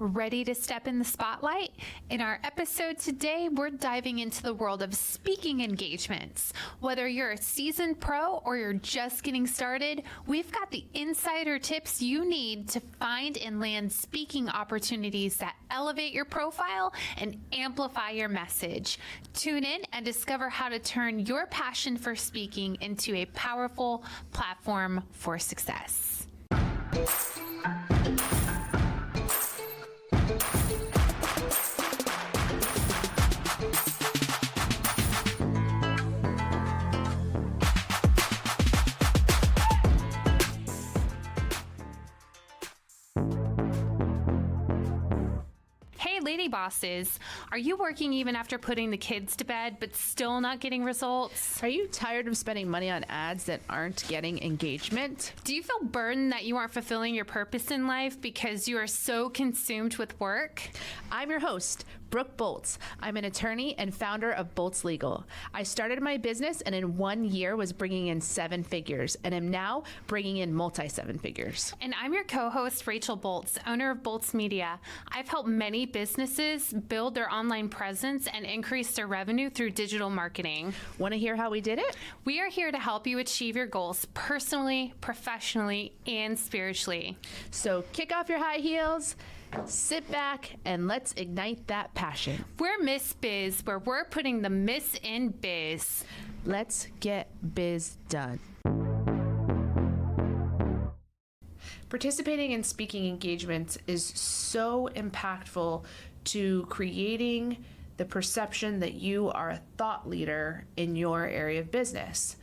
Ready to step in the spotlight? In our episode today, we're diving into the world of speaking engagements. Whether you're a seasoned pro or you're just getting started, we've got the insider tips you need to find and land speaking opportunities that elevate your profile and amplify your message. Tune in and discover how to turn your passion for speaking into a powerful platform for success. Lady bosses, are you working even after putting the kids to bed but still not getting results? Are you tired of spending money on ads that aren't getting engagement? Do you feel burdened that you aren't fulfilling your purpose in life because you are so consumed with work? I'm your host, Brooke Bolts. I'm an attorney and founder of Bolts Legal. I started my business and in 1 year was bringing in 7 figures and am now bringing in multi-7 figures. And I'm your co-host, Rachel Bolts, owner of Bolts Media. I've helped many businesses build their online presence and increase their revenue through digital marketing. Want to hear how we did it? We are here to help you achieve your goals personally, professionally, and spiritually. So kick off your high heels, sit back, and let's ignite that passion. We're Miss Biz, where we're putting the Miss in biz. Let's get biz done. Participating in speaking engagements is so impactful to creating the perception that you are a thought leader in your area of business.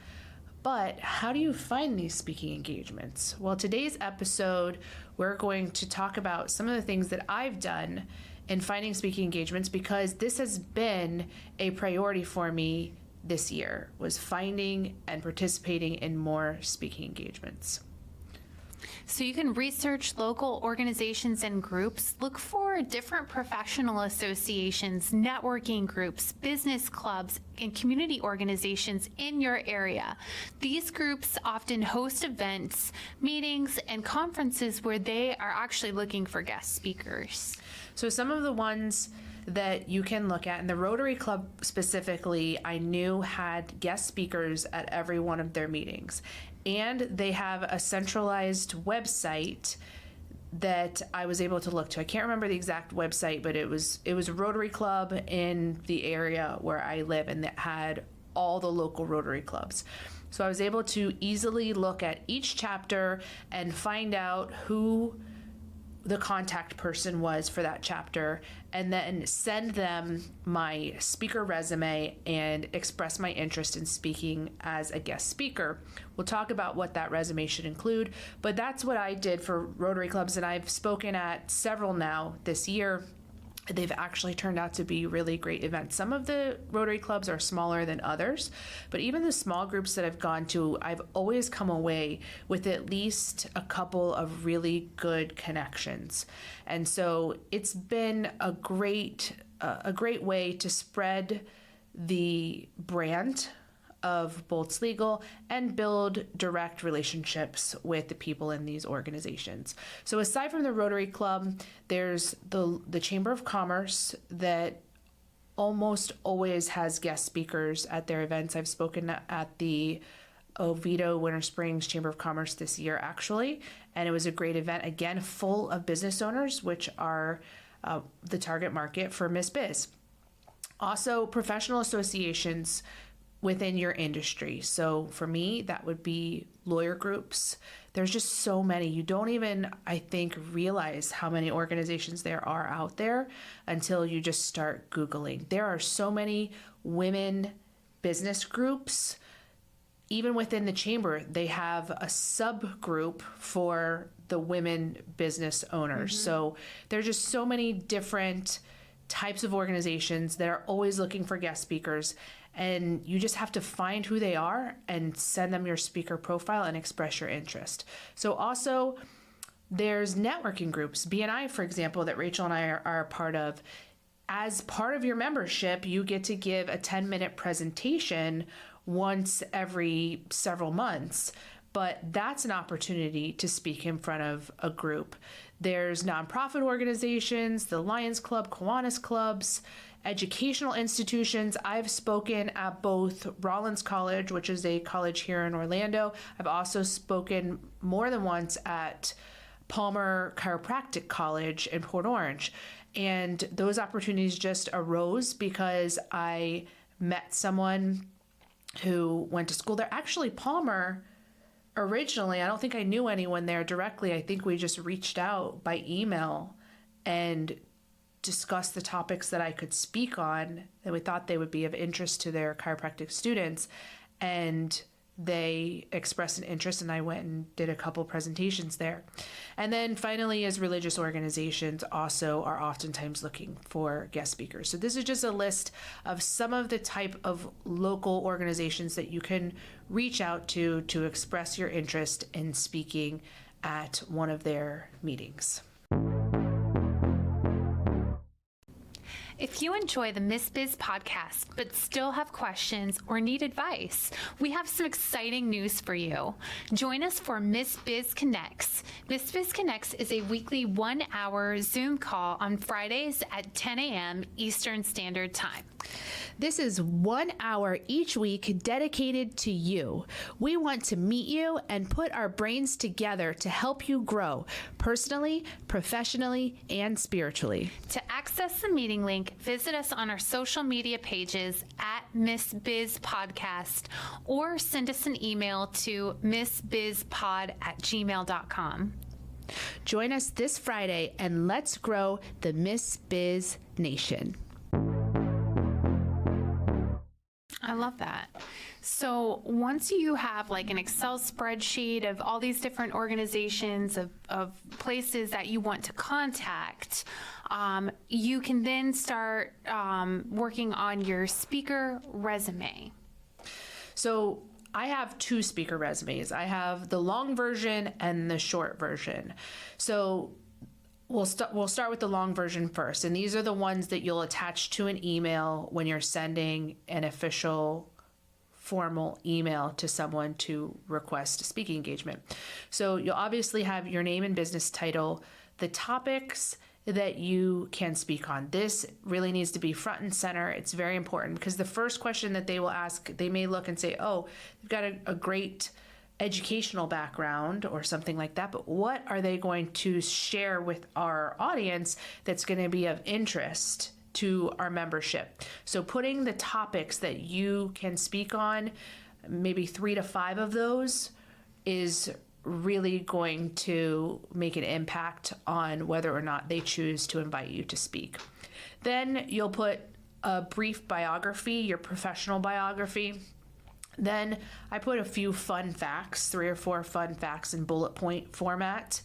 But how do you find these speaking engagements? Well, today's episode, we're going to talk about some of the things that I've done in finding speaking engagements, because this has been a priority for me this year, was finding and participating in more speaking engagements. So you can research local organizations and groups, look for different professional associations, networking groups, business clubs, and community organizations in your area. These groups often host events, meetings, and conferences where they are actually looking for guest speakers. So some of the ones that you can look at, and the Rotary Club specifically, I knew had guest speakers at every one of their meetings. And they have a centralized website that I was able to look to. I can't remember the exact website, but it was a Rotary Club in the area where I live, and that had all the local Rotary clubs. So I was able to easily look at each chapter and find out who the contact person was for that chapter, and then send them my speaker resume and express my interest in speaking as a guest speaker. We'll talk about what that resume should include, but that's what I did for Rotary clubs, and I've spoken at several now this year. They've actually turned out to be really great events. Some of the Rotary clubs are smaller than others, but even the small groups that I've gone to, I've always come away with at least a couple of really good connections. And so it's been a great way to spread the brand of Bolts Legal and build direct relationships with the people in these organizations. So aside from the Rotary Club, there's the Chamber of Commerce that almost always has guest speakers at their events. I've spoken at the Oviedo Winter Springs Chamber of Commerce this year, actually, and it was a great event, again, full of business owners, which are the target market for Miss Biz. Also, professional associations within your industry. So for me, that would be lawyer groups. There's just so many. You don't even, I think, realize how many organizations there are out there until you just start Googling. There are so many women business groups. Even within the chamber, they have a subgroup for the women business owners. Mm-hmm. So there's just so many different types of organizations that are always looking for guest speakers, and you just have to find who they are and send them your speaker profile and express your interest. So also there's networking groups, BNI, for example, that Rachel and I are a part of. As part of your membership, you get to give a 10-minute presentation once every several months. But that's an opportunity to speak in front of a group. There's nonprofit organizations, the Lions Club, Kiwanis clubs, educational institutions. I've spoken at both Rollins College, which is a college here in Orlando. I've also spoken more than once at Palmer Chiropractic College in Port Orange. And those opportunities just arose because I met someone who went to school there. Actually, Palmer, originally, I don't think I knew anyone there directly. I think we just reached out by email and discussed the topics that I could speak on that we thought they would be of interest to their chiropractic students. And they expressed an interest, and I went and did a couple presentations there. And then finally, as religious organizations also are oftentimes looking for guest speakers. So this is just a list of some of the type of local organizations that you can reach out to express your interest in speaking at one of their meetings. If you enjoy the Miss Biz podcast but still have questions or need advice, we have some exciting news for you. Join us for Miss Biz Connects. Miss Biz Connects is a weekly 1-hour Zoom call on Fridays at 10 a.m. Eastern Standard Time. This is 1 hour each week dedicated to you. We want to meet you and put our brains together to help you grow personally, professionally, and spiritually. To access the meeting link, visit us on our social media pages at Miss Biz Podcast or send us an email to missbizpod@gmail.com. Join us this Friday and let's grow the Miss Biz Nation. I love that. So once you have like an Excel spreadsheet of all these different organizations of places that you want to contact, you can then start working on your speaker resume. So I have 2 speaker resumes. I have the long version and the short version. So we'll start with the long version first. And these are the ones that you'll attach to an email when you're sending an official formal email to someone to request a speaking engagement. So you'll obviously have your name and business title, the topics that you can speak on. This really needs to be front and center. It's very important because the first question that they will ask, they may look and say, oh, they've got a great educational background or something like that, but what are they going to share with our audience that's going to be of interest to our membership? So putting the topics that you can speak on, maybe 3 to 5 of those, is really going to make an impact on whether or not they choose to invite you to speak. Then you'll put a brief biography, your professional biography. Then I put a few fun facts, 3 or 4 fun facts in bullet point format.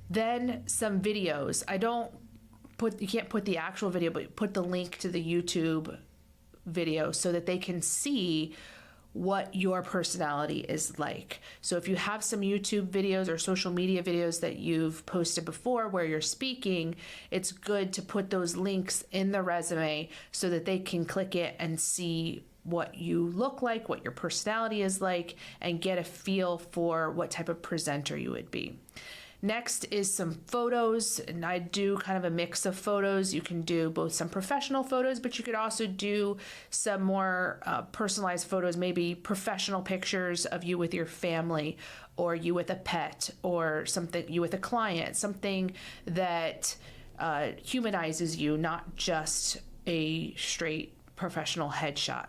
Then some videos. You can't put the actual video, but put the link to the YouTube video so that they can see what your personality is like. So if you have some YouTube videos or social media videos that you've posted before where you're speaking, it's good to put those links in the resume so that they can click it and see what you look like, what your personality is like, and get a feel for what type of presenter you would be. Next is some photos, and I do kind of a mix of photos. You can do both some professional photos, but you could also do some more personalized photos, maybe professional pictures of you with your family, or you with a pet, or something, you with a client, something that humanizes you, not just a straight professional headshot.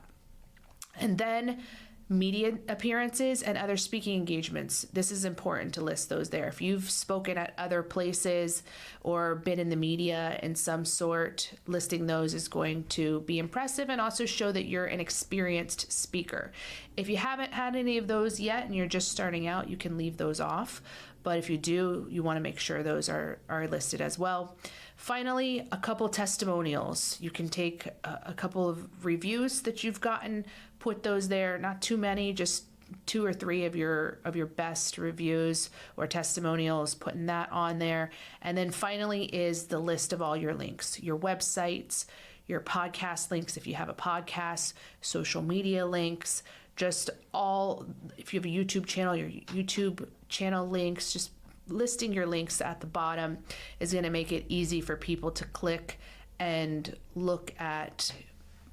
And then media appearances and other speaking engagements. This is important to list those there. If you've spoken at other places or been in the media in some sort, listing those is going to be impressive and also show that you're an experienced speaker. If you haven't had any of those yet and you're just starting out, you can leave those off. But if you do, you want to make sure those are listed as well. Finally, a couple testimonials. You can take a couple of reviews that you've gotten, put those there, not too many, just 2 or 3 of your best reviews or testimonials, putting that on there. And then finally is the list of all your links, your websites, your podcast links if you have a podcast, social media links, just all, if you have a YouTube channel, your YouTube channel links, just listing your links at the bottom is going to make it easy for people to click and look at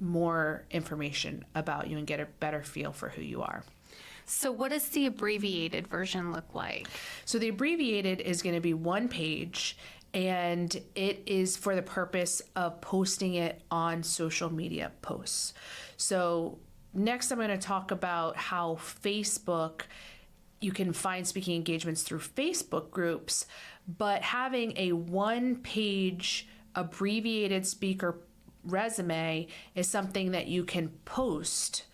more information about you and get a better feel for who you are. So what does the abbreviated version look like? So the abbreviated is going to be one page, and it is for the purpose of posting it on social media posts. So next I'm going to talk about how Facebook, you can find speaking engagements through Facebook groups, but having a one-page abbreviated speaker resume is something that you can post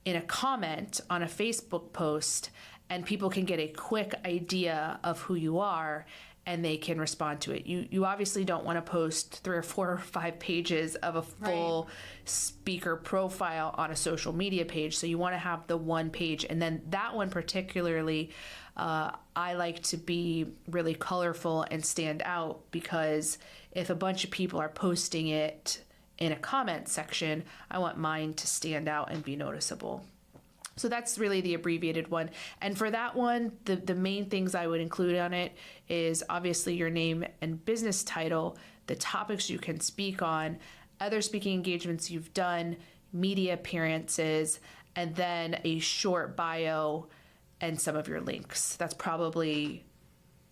in a comment on a Facebook post, and people can get a quick idea of who you are and they can respond to it. You obviously don't want to post 3 or 4 or 5 pages of a full speaker profile on a social media page. So you want to have the one page. And then that one particularly, I like to be really colorful and stand out, because if a bunch of people are posting it in a comment section, I want mine to stand out and be noticeable. So that's really the abbreviated one. And for that one, the main things I would include on it is obviously your name and business title, the topics you can speak on, other speaking engagements you've done, media appearances, and then a short bio and some of your links. That's probably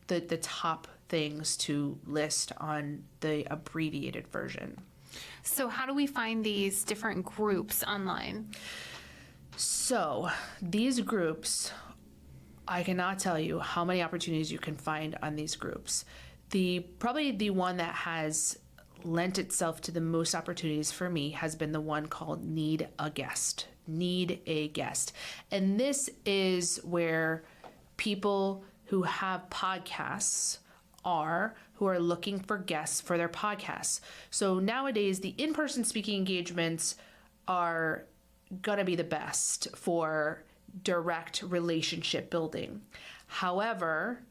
the top things to list on the abbreviated version. So how do we find these different groups online? So these groups, I cannot tell you how many opportunities you can find on these groups. Probably the one that has lent itself to the most opportunities for me has been the one called Need a Guest. Need a Guest. And this is where people who have podcasts who are looking for guests for their podcasts. So nowadays, the in-person speaking engagements are going to be the best for direct relationship building. However,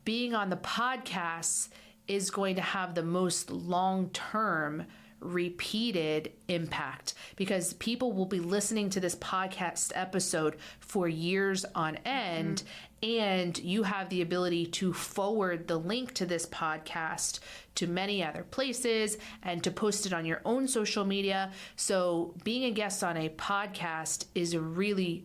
being on the podcast is going to have the most long-term repeated impact, because people will be listening to this podcast episode for years on end, and you have the ability to forward the link to this podcast to many other places and to post it on your own social media. So being a guest on a podcast is really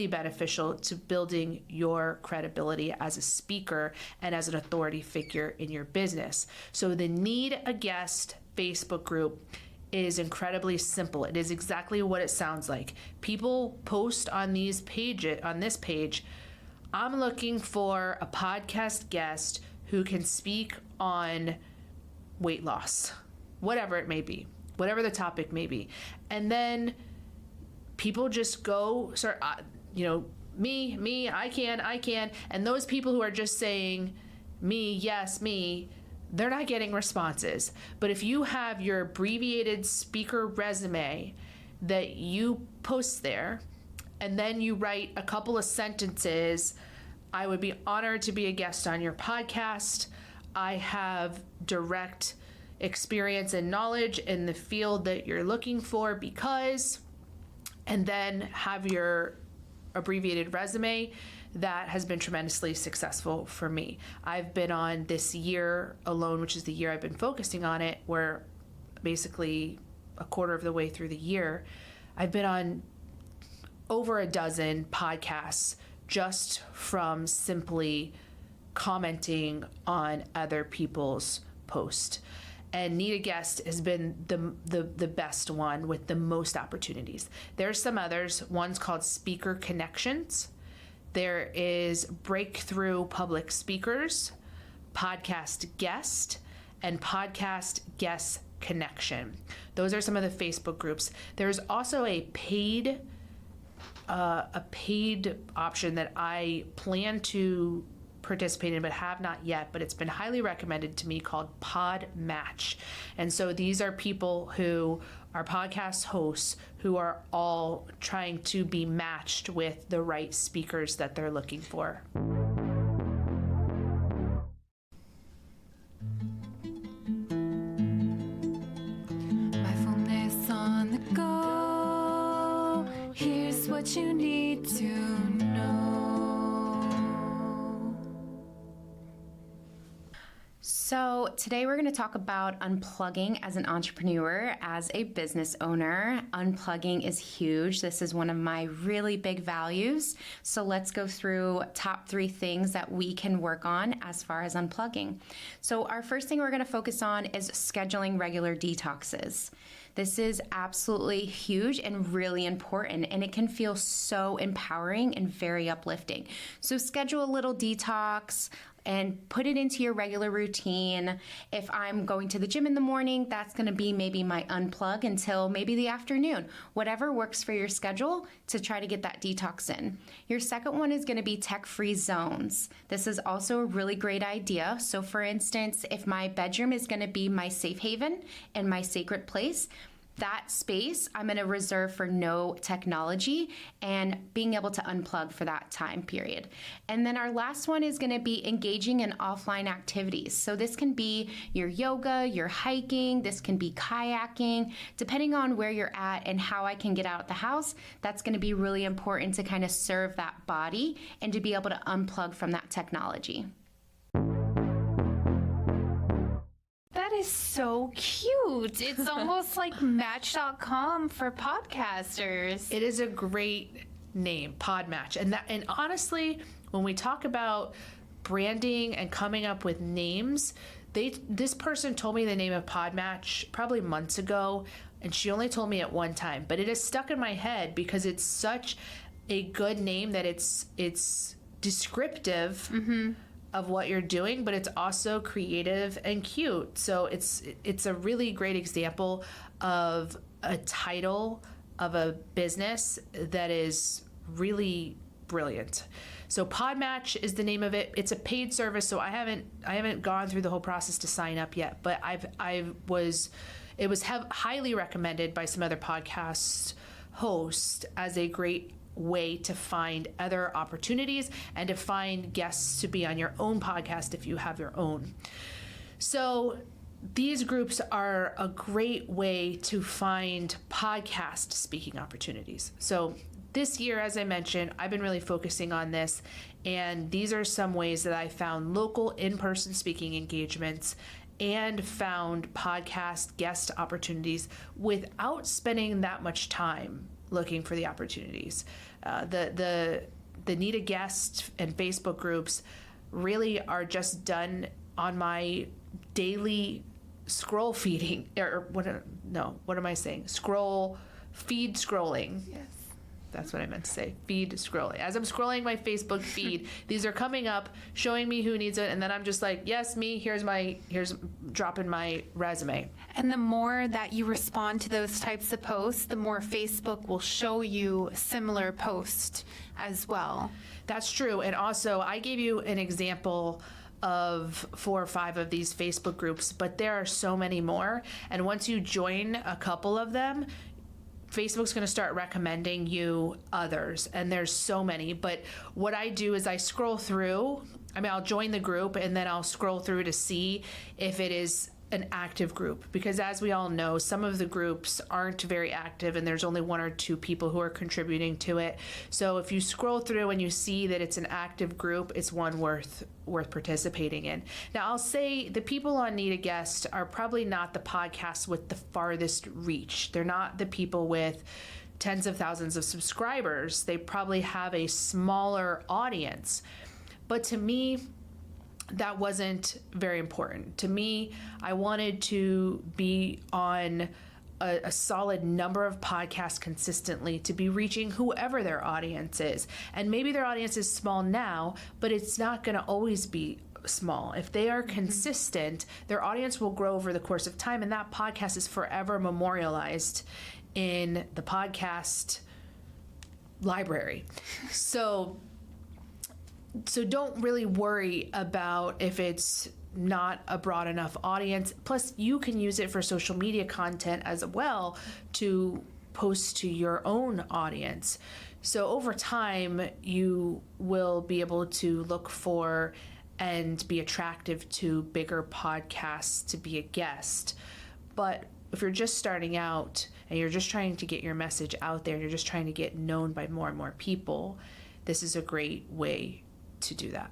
beneficial to building your credibility as a speaker and as an authority figure in your business. So the Need a Guest Facebook group is incredibly simple. It is exactly what it sounds like. People post on this page, I'm looking for a podcast guest who can speak on weight loss, whatever it may be, whatever the topic may be. And then people just go, me, I can. And those people who are just saying, me, yes, me, they're not getting responses. But if you have your abbreviated speaker resume that you post there, and then you write a couple of sentences, I would be honored to be a guest on your podcast. I have direct experience and knowledge in the field that you're looking for because, and then have your abbreviated resume. That has been tremendously successful for me. I've been on this year alone, which is the year I've been focusing on it, where basically a quarter of the way through the year, I've been on over a dozen podcasts just from simply commenting on other people's posts. And Need a Guest has been the best one with the most opportunities. There's some others. One's called Speaker Connections. There is Breakthrough Public Speakers, Podcast Guest, and Podcast Guest Connection. Those are some of the Facebook groups. There's also a paid option that I plan to participate in but have not yet, but it's been highly recommended to me, called Pod Match. And so these are people who are podcast hosts who are all trying to be matched with the right speakers that they're looking for. Mindfulness on the go. Here's what you need to know. So today we're going to talk about unplugging as an entrepreneur, as a business owner. Unplugging is huge. This is one of my really big values. So let's go through top 3 things that we can work on as far as unplugging. So our first thing we're going to focus on is scheduling regular detoxes. This is absolutely huge and really important, and it can feel so empowering and very uplifting. So schedule a little detox and put it into your regular routine. If I'm going to the gym in the morning, that's going to be maybe my unplug until maybe the afternoon. Whatever works for your schedule to try to get that detox in. Your second one is going to be tech-free zones. This is also a really great idea. So for instance, if my bedroom is going to be my safe haven and my sacred place, that space I'm going to reserve for no technology and being able to unplug for that time period. And then our last one is going to be engaging in offline activities. So this can be your yoga, your hiking, this can be kayaking, depending on where you're at and how I can get out of the house. That's going to be really important to kind of serve that body and to be able to unplug from that technology. That is so cute. It's almost like Match.com for podcasters. It is a great name, Podmatch. And honestly, when we talk about branding and coming up with names, this person told me the name of Podmatch probably months ago, and she only told me at one time, but it is stuck in my head because it's such a good name that it's descriptive of what you're doing, but it's also creative and cute. So it's a really great example of a title of a business that is really brilliant. So Podmatch is the name of it. It's a paid service, so I haven't gone through the whole process to sign up yet, but it was highly recommended by some other podcast hosts as a great way to find other opportunities and to find guests to be on your own podcast if you have your own. So these groups are a great way to find podcast speaking opportunities. So this year, as I mentioned, I've been really focusing on this, and these are some ways that I found local in-person speaking engagements and found podcast guest opportunities without spending that much time looking for the opportunities. The Need a Guest and Facebook groups really are just done on my daily scroll feeding, what am I saying? Feed scrolling. Yes. That's what I meant to say. Feed scrolling. As I'm scrolling my Facebook feed, these are coming up, showing me who needs it, and then I'm just like, yes, me, here's dropping my resume. And the more that you respond to those types of posts, the more Facebook will show you similar posts as well. That's true. And also, I gave you an example of 4 or 5 of these Facebook groups, but there are so many more. And once you join a couple of them, Facebook's going to start recommending you others, and there's so many. But what I do is I scroll through. I'll join the group, and then I'll scroll through to see if it is an active group, because as we all know, some of the groups aren't very active and there's only 1 or 2 people who are contributing to it. So if you scroll through and you see that it's an active group, it's one worth participating in. Now, I'll say the people on Need a Guest are probably not the podcasts with the farthest reach. They're not the people with tens of thousands of subscribers. They probably have a smaller audience. But to me, that wasn't very important. To me, I wanted to be on a solid number of podcasts consistently to be reaching whoever their audience is. And maybe their audience is small now, but it's not going to always be small. If they are consistent, their audience will grow over the course of time, and that podcast is forever memorialized in the podcast library. So don't really worry about if it's not a broad enough audience. Plus, you can use it for social media content as well to post to your own audience. So over time, you will be able to look for and be attractive to bigger podcasts to be a guest. But if you're just starting out and you're just trying to get your message out there, and you're just trying to get known by more and more people, this is a great way to do that.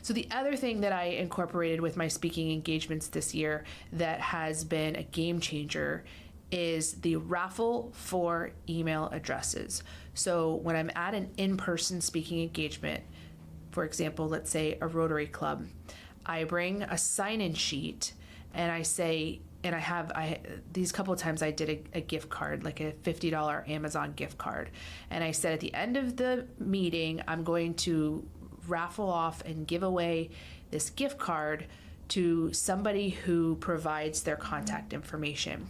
So the other thing that I incorporated with my speaking engagements this year that has been a game changer is the raffle for email addresses. So when I'm at an in-person speaking engagement, for example, let's say a Rotary Club, I bring a sign-in sheet and I say, and these couple of times I did a gift card, like a $50 Amazon gift card. And I said at the end of the meeting, I'm going to raffle off and give away this gift card to somebody who provides their contact information.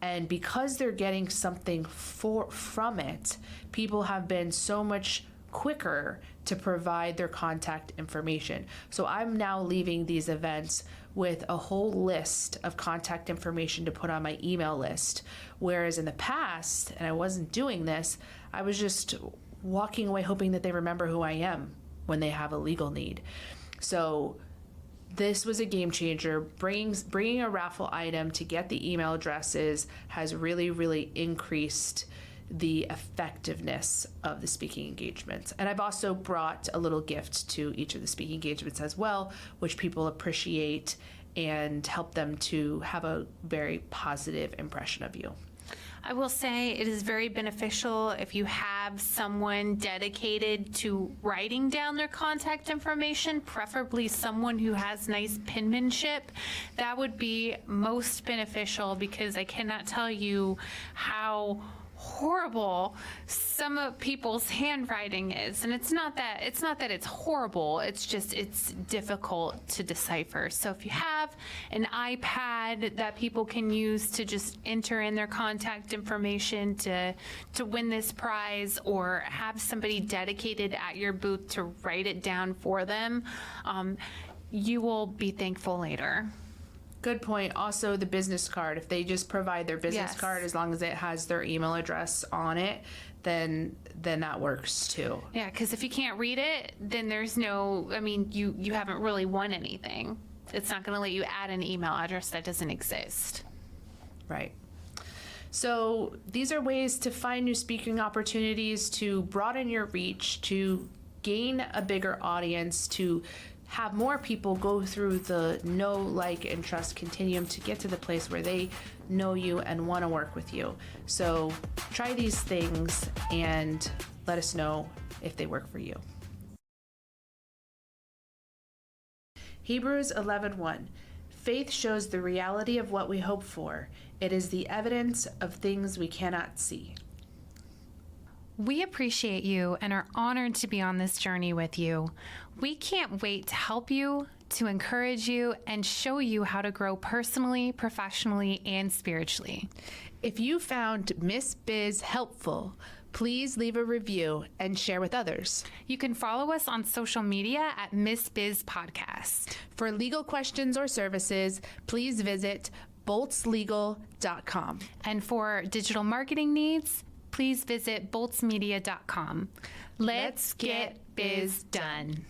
And because they're getting something from it, people have been so much quicker to provide their contact information. So I'm now leaving these events with a whole list of contact information to put on my email list. Whereas in the past, and I wasn't doing this, I was just walking away hoping that they remember who I am when they have a legal need. So this was a game changer. Bringing a raffle item to get the email addresses has really, really increased the effectiveness of the speaking engagements. And I've also brought a little gift to each of the speaking engagements as well, which people appreciate and help them to have a very positive impression of you. I will say it is very beneficial if you have someone dedicated to writing down their contact information, preferably someone who has nice penmanship. That would be most beneficial, because I cannot tell you how horrible some of people's handwriting is. And it's not that it's horrible, it's just it's difficult to decipher. So if you have an iPad that people can use to just enter in their contact information to win this prize, or have somebody dedicated at your booth to write it down for them, you will be thankful later. Good point. Also, the business card. If they just provide their business Yes. card, as long as it has their email address on it, then that works too. Yeah, because if you can't read it, then there's no, I mean, you haven't really won anything. It's not going to let you add an email address that doesn't exist. Right. So these are ways to find new speaking opportunities, to broaden your reach, to gain a bigger audience, to have more people go through the know, like, and trust continuum to get to the place where they know you and want to work with you. So try these things and let us know if they work for you. Hebrews 11:1. Faith shows the reality of what we hope for. It is the evidence of things we cannot see. We appreciate you and are honored to be on this journey with you. We can't wait to help you, to encourage you, and show you how to grow personally, professionally, and spiritually. If you found Miss Biz helpful, please leave a review and share with others. You can follow us on social media at Miss Biz Podcast. For legal questions or services, please visit boltslegal.com. And for digital marketing needs, please visit boltsmedia.com. Let's get biz done.